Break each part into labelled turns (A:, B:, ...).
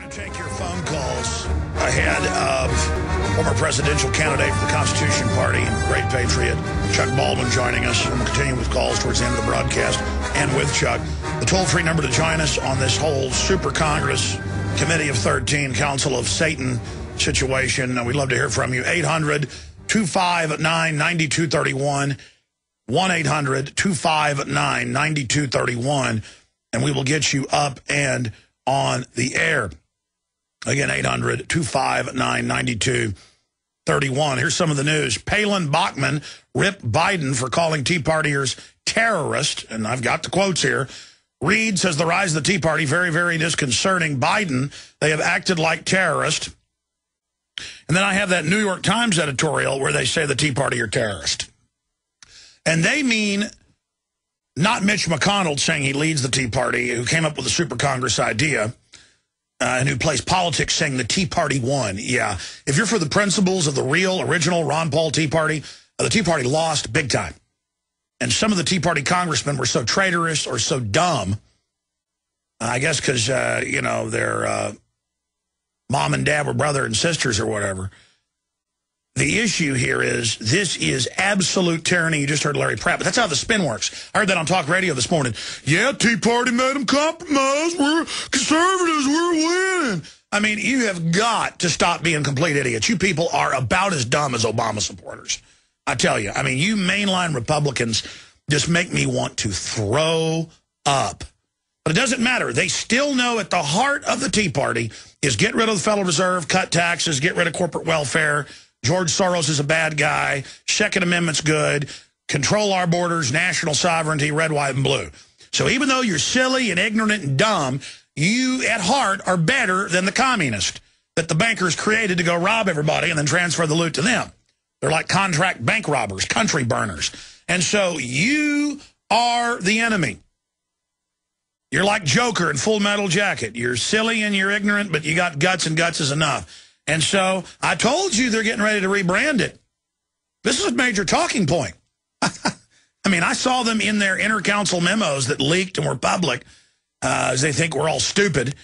A: going to take your phone calls ahead of former presidential candidate for the Constitution Party and great patriot, Chuck Baldwin, joining us. And we'll continue with calls towards the end of the broadcast and with Chuck. The toll-free number to join us on this whole Super Congress Committee of 13 Council of Satan situation. We'd love to hear from you. 800-259-9231. 1-800-259-9231. And we will get you up and on the air. Again, 800-259-9231. Here's some of the news. Palin Bachman ripped Biden for calling Tea Partiers terrorist. And I've got the quotes here. Reid says the rise of the Tea Party, very, very disconcerting. Biden, they have acted like terrorists. And then I have that New York Times editorial where they say the Tea Party are terrorists. And they mean not Mitch McConnell saying he leads the Tea Party, who came up with the Super Congress idea, and who plays politics saying the Tea Party won. Yeah, if you're for the principles of the real, original Ron Paul Tea Party, the Tea Party lost big time. And some of the Tea Party congressmen were so traitorous or so dumb, I guess because, you know, their mom and dad were brother and sisters or whatever. The issue here is this is absolute tyranny. You just heard Larry Pratt, but that's how the spin works. I heard that on talk radio this morning. Yeah, Tea Party made them compromise. We're conservatives. We're winning. I mean, you have got to stop being complete idiots. You people are about as dumb as Obama supporters. I tell you. I mean, you mainline Republicans just make me want to throw up. But it doesn't matter. They still know at the heart of the Tea Party is get rid of the Federal Reserve, cut taxes, get rid of corporate welfare. George Soros is a bad guy. Second Amendment's good. Control our borders, national sovereignty, red, white, and blue. So even though you're silly and ignorant and dumb, you at heart are better than the communist that the bankers created to go rob everybody and then transfer the loot to them. They're like contract bank robbers, country burners. And so you are the enemy. You're like Joker in Full Metal Jacket. You're silly and you're ignorant, but you got guts, and guts is enough. And so I told you they're getting ready to rebrand it. This is a major talking point. I mean, I saw them in their inter-council memos that leaked and were public, as they think we're all stupid,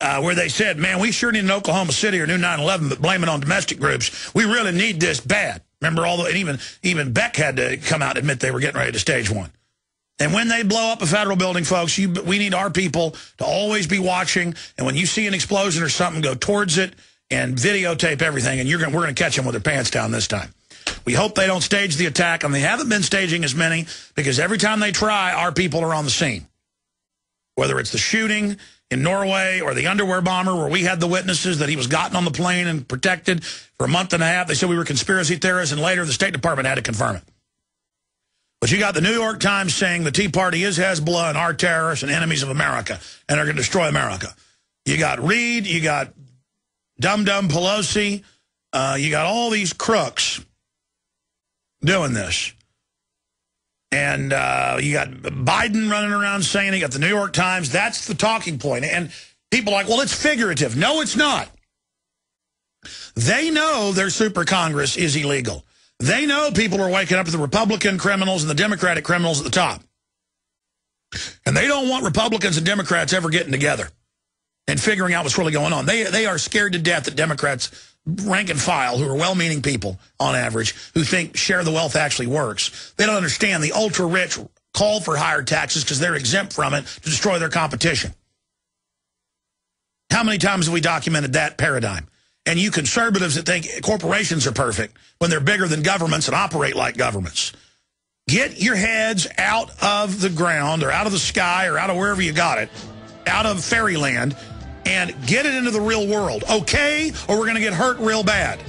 A: where they said, man, we sure need an Oklahoma City or new 9/11, but blame it on domestic groups. We really need this bad. Remember, and even Beck had to come out and admit they were getting ready to stage one. And when they blow up a federal building, folks, we need our people to always be watching. And when you see an explosion or something, go towards it and videotape everything, and we're going to catch them with their pants down this time. We hope they don't stage the attack, and they haven't been staging as many, because every time they try, our people are on the scene. Whether it's the shooting in Norway or the underwear bomber where we had the witnesses that he was gotten on the plane and protected for a month and a half. They said we were conspiracy theorists, and later the State Department had to confirm it. But you got the New York Times saying the Tea Party is Hezbollah and our terrorists and enemies of America, and are going to destroy America. You got Reid, you got Dum-Dum Pelosi, you got all these crooks doing this. And you got Biden running around saying, you got the New York Times. That's the talking point. And people are like, well, it's figurative. No, it's not. They know their super Congress is illegal. They know people are waking up to the Republican criminals and the Democratic criminals at the top. And they don't want Republicans and Democrats ever getting together and figuring out what's really going on. They are scared to death that Democrats, rank and file, who are well-meaning people on average, who think share the wealth actually works. They don't understand the ultra-rich call for higher taxes because they're exempt from it to destroy their competition. How many times have we documented that paradigm? And you conservatives that think corporations are perfect when they're bigger than governments and operate like governments. Get your heads out of the ground or out of the sky or out of wherever you got it, out of fairyland, and get it into the real world, okay? Or we're going to get hurt real bad.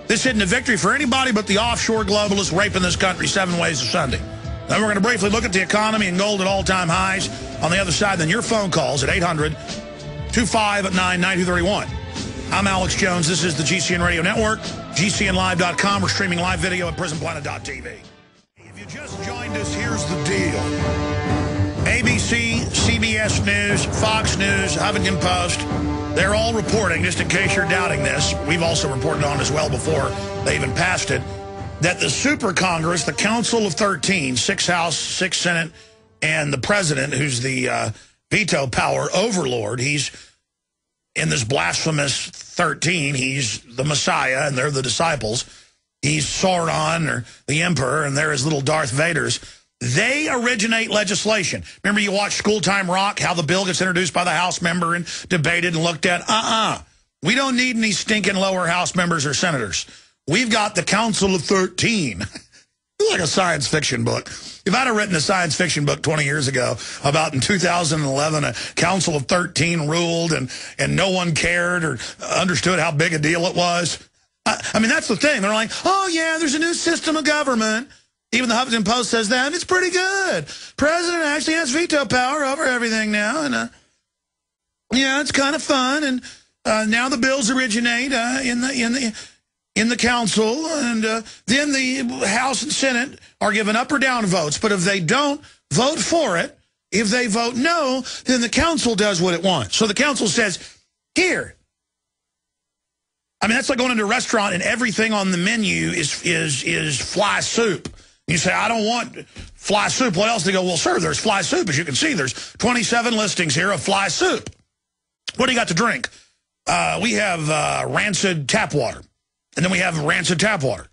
A: This isn't a victory for anybody but the offshore globalists raping this country 7 ways of Sunday. Then we're going to briefly look at the economy and gold at all-time highs on the other side. Then your phone calls at 800-259-9231. I'm Alex Jones. This is the GCN Radio Network, GCNlive.com. We're streaming live video at prisonplanet.tv. If you just joined us, here's the deal. ABC, CBS News, Fox News, Huffington Post, they're all reporting, just in case you're doubting this, we've also reported on as well before they even passed it, that the Super Congress, the Council of 13, 6 House, 6 Senate, and the President, who's the veto power overlord, he's in this blasphemous 13, he's the Messiah, and they're the disciples. He's Sauron, or the Emperor, and they're his little Darth Vaders. They originate legislation. Remember you watched School Time Rock, how the bill gets introduced by the House member and debated and looked at? We don't need any stinking lower House members or senators. We've got the Council of 13. It's like a science fiction book. If I'd have written a science fiction book 20 years ago about in 2011 a Council of 13 ruled and no one cared or understood how big a deal it was. I mean, that's the thing. They're like, oh, yeah, there's a new system of government. Even the Huffington Post says that, and it's pretty good. President actually has veto power over everything now. And, yeah, it's kind of fun. And now the bills originate in the council, and then the House and Senate are given up or down votes. But if they don't vote for it, if they vote no, then the council does what it wants. So the council says, here. I mean, that's like going into a restaurant and everything on the menu is fly soup. You say, I don't want fly soup. What else? They go, well, sir, there's fly soup. As you can see, there's 27 listings here of fly soup. What do you got to drink? We have rancid tap water. And then we have rancid tap water.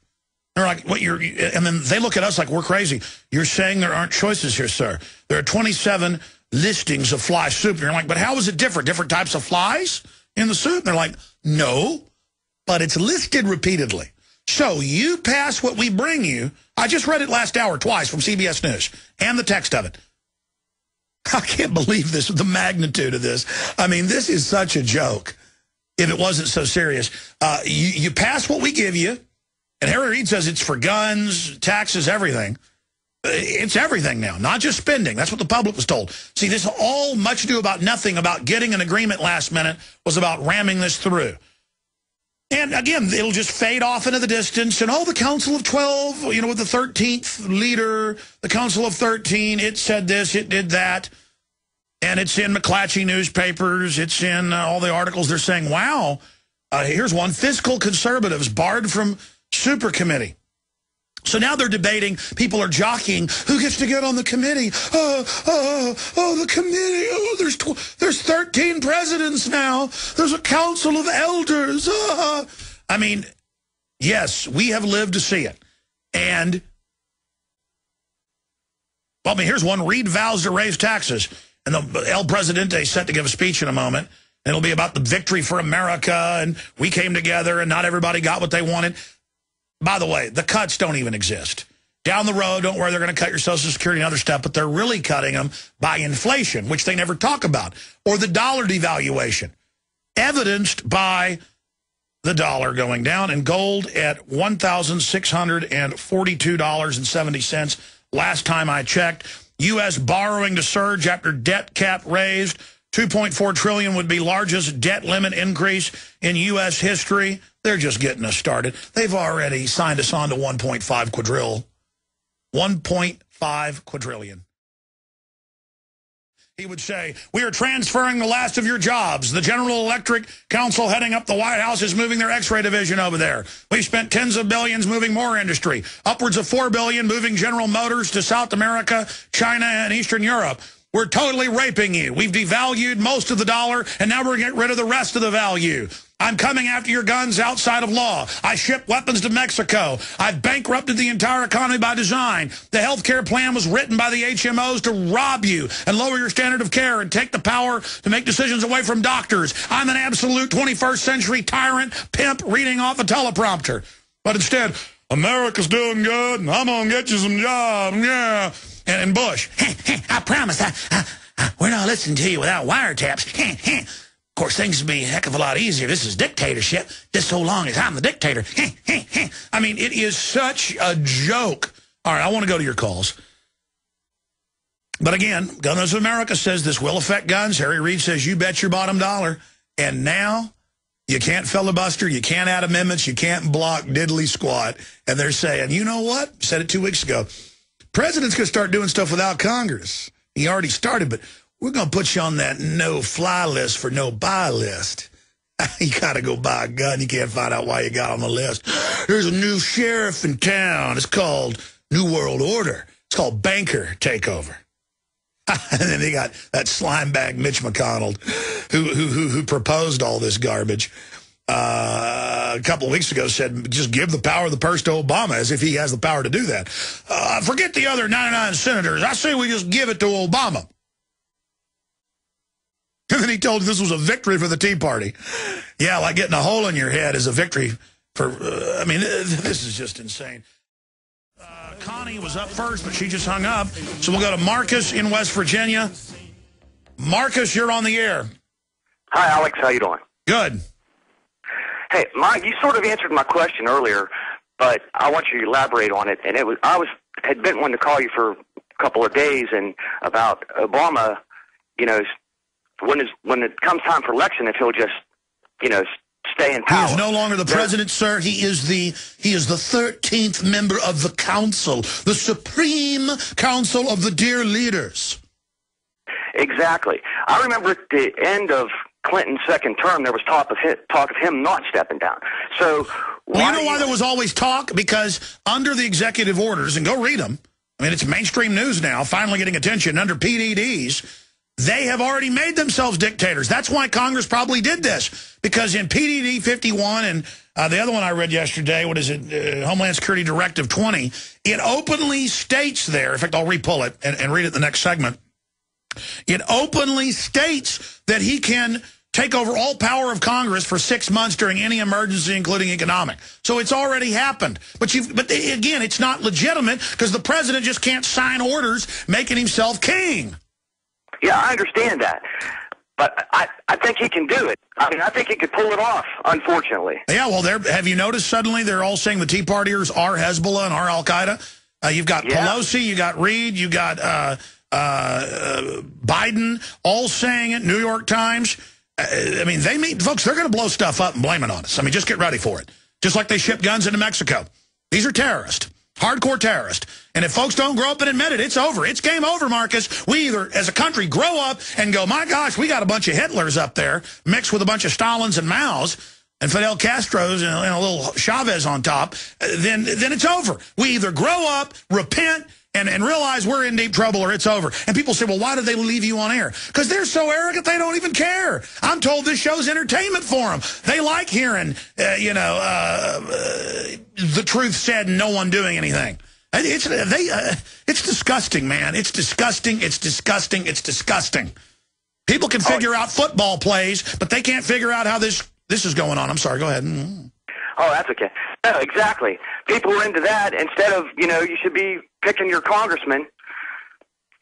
A: They're like, what? And then they look at us like we're crazy. You're saying there aren't choices here, sir. There are 27 listings of fly soup. And you're like, but how is it different? Different types of flies in the soup? And they're like, no, but it's listed repeatedly. So you pass what we bring you. I just read it last hour twice from CBS News and the text of it. I can't believe this, the magnitude of this. I mean, this is such a joke. If it wasn't so serious, you pass what we give you, and Harry Reid says it's for guns, taxes, everything. It's everything now, not just spending. That's what the public was told. See, this all much ado about nothing about getting an agreement last minute was about ramming this through. And again, it'll just fade off into the distance. And, oh, the Council of 12, you know, with the 13th leader, the Council of 13, it said this, it did that. And it's in McClatchy newspapers. It's in all the articles. They're saying, wow, here's one, fiscal conservatives barred from super committee. So now they're debating, people are jockeying, who gets to get on the committee? The committee. Oh, there's 13 presidents now. There's a council of elders. I mean, yes, we have lived to see it. And, well, I mean, here's one, Reid vows to raise taxes. And the El Presidente is set to give a speech in a moment. And it'll be about the victory for America, and we came together, and not everybody got what they wanted. By the way, the cuts don't even exist. Down the road, don't worry, they're going to cut your Social Security and other stuff, but they're really cutting them by inflation, which they never talk about, or the dollar devaluation, evidenced by the dollar going down and gold at $1,642.70 last time I checked. U.S. borrowing to surge after debt cap raised. $2.4 trillion would be largest debt limit increase in U.S. history. They're just getting us started. They've already signed us on to 1.5 quadrillion. 1.5 quadrillion. He would say, we are transferring the last of your jobs. The General Electric Council heading up the White House is moving their X-ray division over there. We've spent tens of billions moving more industry. Upwards of $4 billion moving General Motors to South America, China, and Eastern Europe. We're totally raping you. We've devalued most of the dollar, and now we're getting rid of the rest of the value. I'm coming after your guns outside of law. I ship weapons to Mexico. I've bankrupted the entire economy by design. The health care plan was written by the HMOs to rob you and lower your standard of care and take the power to make decisions away from doctors. I'm an absolute 21st century tyrant pimp reading off a teleprompter. But instead, America's doing good, and I'm going to get you some jobs, yeah. And Bush, I promise, we're not listening to you without wiretaps. Of course, things would be a heck of a lot easier. This is dictatorship, just so long as I'm the dictator. I mean, it is such a joke. All right, I want to go to your calls. But again, Gun Owners of America says this will affect guns. Harry Reid says you bet your bottom dollar. And now you can't filibuster, you can't add amendments, you can't block diddly squat. And they're saying, you know what? Said it 2 weeks ago. President's going to start doing stuff without Congress. He already started, but we're going to put you on that no-fly list for no-buy list. You got to go buy a gun. You can't find out why you got on the list. There's a new sheriff in town. It's called New World Order. It's called banker takeover. And then they got that slime bag Mitch McConnell, who proposed all this garbage. A couple of weeks ago said, just give the power of the purse to Obama, as if he has the power to do that. Forget the other 99 senators. I say we just give it to Obama. And then he told this was a victory for the Tea Party. Yeah, like getting a hole in your head is a victory for, I mean, this is just insane. Connie was up first, but she just hung up. So we'll go to Marcus in West Virginia. Marcus, you're on the air.
B: Hi, Alex. How you doing?
A: Good.
B: Hey, Mike, you sort of answered my question earlier, but I want you to elaborate on it. And had been wanting to call you for a couple of days and about Obama, you know, when it comes time for election, if he'll just, you know, stay in power.
A: He is no longer the president, sir. He is the 13th member of the council, the supreme council of the dear leaders.
B: Exactly. I remember at the end of Clinton's second term, there was talk of him not stepping down. So,
A: well, you know why there was always talk? Because under the executive orders, and go read them, I mean, it's mainstream news now, finally getting attention, under PDDs, they have already made themselves dictators. That's why Congress probably did this. Because in PDD 51 and the other one I read yesterday, what is it, Homeland Security Directive 20, it openly states there, in fact, I'll re-pull it and read it in the next segment. It openly states that he can take over all power of Congress for 6 months during any emergency, including economic. So it's already happened. But again, it's not legitimate because the president just can't sign orders making himself king.
B: Yeah, I understand that. But I think he can do it. I mean, I think he could pull it off, unfortunately.
A: Yeah, well, have you noticed suddenly they're all saying the Tea Partiers are Hezbollah and are Al-Qaeda? You've got Pelosi, you got Reid, you got Biden, all saying it, New York Times. I mean, folks, they're going to blow stuff up and blame it on us. I mean, just get ready for it. Just like they ship guns into Mexico. These are terrorists. Hardcore terrorist. And if folks don't grow up and admit it, it's over. It's game over, Marcus. We either, as a country, grow up and go, my gosh, we got a bunch of Hitlers up there mixed with a bunch of Stalins and Maos and Fidel Castros and a little Chavez on top, then it's over. We either grow up, repent, and realize we're in deep trouble or it's over. And people say, well, why did they leave you on air? Because they're so arrogant they don't even care. I'm told this show's entertainment for them. They like hearing, the truth said and no one doing anything. It's disgusting, man. It's disgusting. It's disgusting. It's disgusting. People can figure out football plays, but they can't figure out how this is going on. I'm sorry. Go ahead.
B: Oh, that's okay. No, exactly. People are into that instead of, you should be picking your congressman.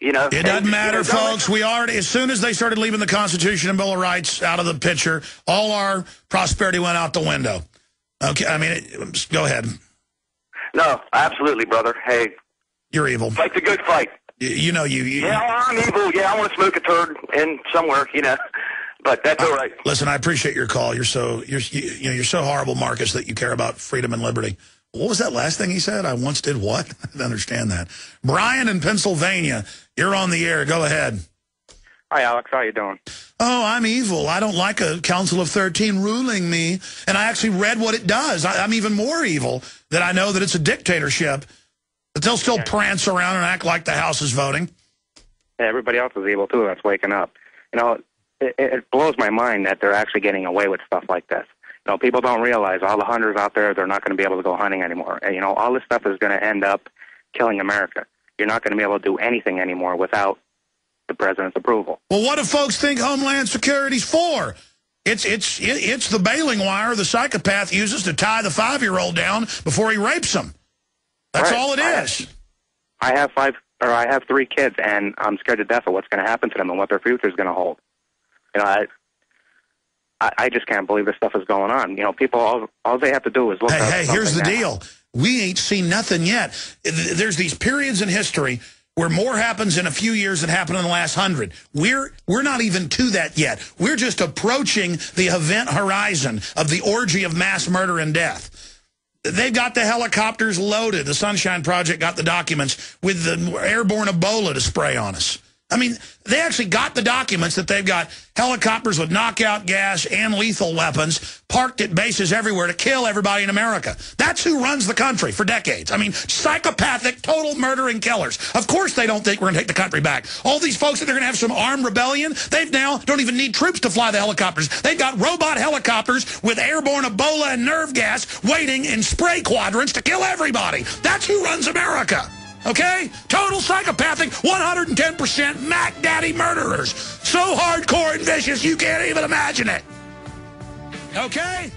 B: It
A: doesn't matter, folks. We already, as soon as they started leaving the Constitution and Bill of Rights out of the picture, all our prosperity went out the window. Okay, I mean, go ahead.
B: No, absolutely, brother. Hey.
A: You're evil.
B: Fight the good fight.
A: You.
B: Yeah, I'm evil. Yeah, I want to smoke a turd in somewhere, But that's all right.
A: Listen, I appreciate your call. You're so horrible, Marcus, that you care about freedom and liberty. What was that last thing he said? I once did what? I didn't understand that. Brian in Pennsylvania, you're on the air. Go ahead.
C: Hi, Alex. How you doing?
A: Oh, I'm evil. I don't like a Council of 13 ruling me. And I actually read what it does. I'm even more evil that I know that it's a dictatorship. But they'll still prance around and act like the House is voting.
C: Yeah, everybody else is evil, too, that's waking up. It blows my mind that they're actually getting away with stuff like this. People don't realize all the hunters out there, they're not going to be able to go hunting anymore. And, all this stuff is going to end up killing America. You're not going to be able to do anything anymore without the president's approval.
A: Well, what do folks think Homeland Security's for? It's the bailing wire the psychopath uses to tie the 5-year-old down before he rapes them. That's all it is.
C: I have 3 kids, and I'm scared to death of what's going to happen to them and what their future is going to hold. I just can't believe this stuff is going on. People, all they have to do is look up.
A: Hey, here's the deal. We ain't seen nothing yet. There's these periods in history where more happens in a few years than happened in the last 100. We're not even to that yet. We're just approaching the event horizon of the orgy of mass murder and death. They've got the helicopters loaded. The Sunshine Project got the documents with the airborne Ebola to spray on us. I mean, they actually got the documents that they've got helicopters with knockout gas and lethal weapons parked at bases everywhere to kill everybody in America. That's who runs the country for decades. I mean, psychopathic, total murdering killers. Of course they don't think we're going to take the country back. All these folks that they're going to have some armed rebellion, they've now don't even need troops to fly the helicopters. They've got robot helicopters with airborne Ebola and nerve gas waiting in spray quadrants to kill everybody. That's who runs America. Okay? Total psychopathic, 110% Mac Daddy murderers. So hardcore and vicious you can't even imagine it. Okay?